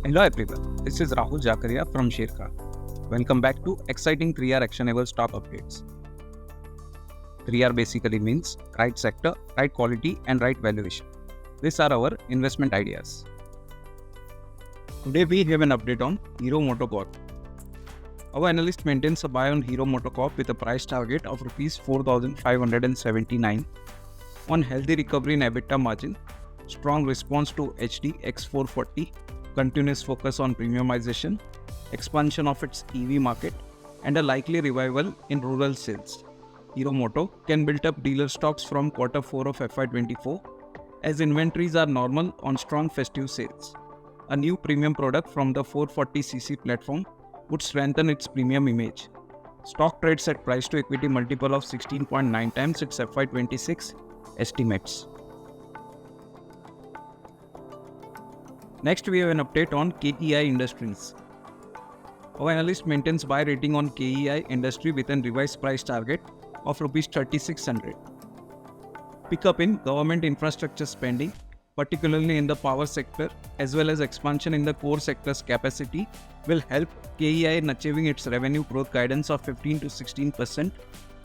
Hello everyone, this is Rahul Jakaria from Sharekhan. Welcome back to exciting 3R actionable stock updates. 3R basically means right sector, right quality and right valuation. These are our investment ideas. Today we have an update on Hero MotoCorp. Our analyst maintains a buy on Hero MotoCorp with a price target of Rs 4,579 on healthy recovery in EBITDA margin, strong response to HD X440, continuous focus on premiumization, expansion of its EV market, and a likely revival in rural sales. Hero Moto can build up dealer stocks from Q4 of FY24 as inventories are normal on strong festive sales. A new premium product from the 440cc platform would strengthen its premium image. Stock trades at price to equity multiple of 16.9 times its FY26 estimates. Next, we have an update on KEI Industries. Our analyst maintains buy rating on KEI Industry with a revised price target of Rs 3,600. Pickup in government infrastructure spending, particularly in the power sector, as well as expansion in the core sector's capacity, will help KEI in achieving its revenue growth guidance of 15 to 16%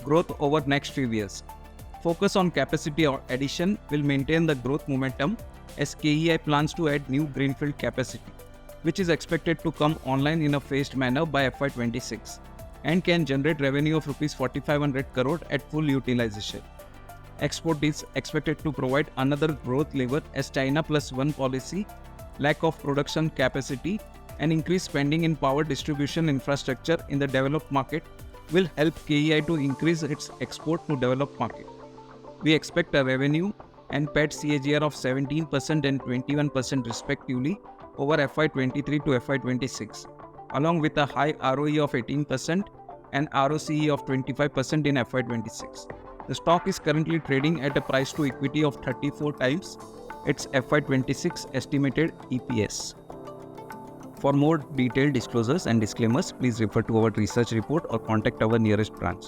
growth over next few years. Focus on capacity addition will maintain the growth momentum as KEI plans to add new greenfield capacity, which is expected to come online in a phased manner by FY26 and can generate revenue of Rs 4,500 crore at full utilization. Export is expected to provide another growth lever as China Plus One policy, lack of production capacity, and increased spending in power distribution infrastructure in the developed market will help KEI to increase its export to developed market. We expect a revenue and PAT CAGR of 17% and 21% respectively over FY23 to FY26, along with a high ROE of 18% and ROCE of 25% in FY26. The stock is currently trading at a price to equity of 34 times its FY26 estimated EPS. For more detailed disclosures and disclaimers, please refer to our research report or contact our nearest branch.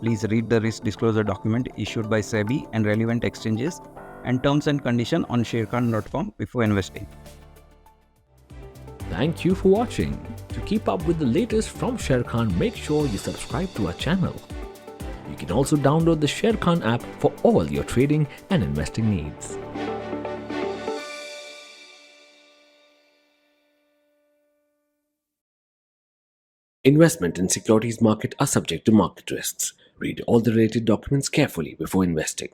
Please read the risk disclosure document issued by SEBI and relevant exchanges and terms and conditions on sharekhan.com before investing. Thank you for watching. To keep up with the latest from Sharekhan, make sure you subscribe to our channel. You can also download the Sharekhan app for all your trading and investing needs. Investment in securities market are subject to market risks. Read all the related documents carefully before investing.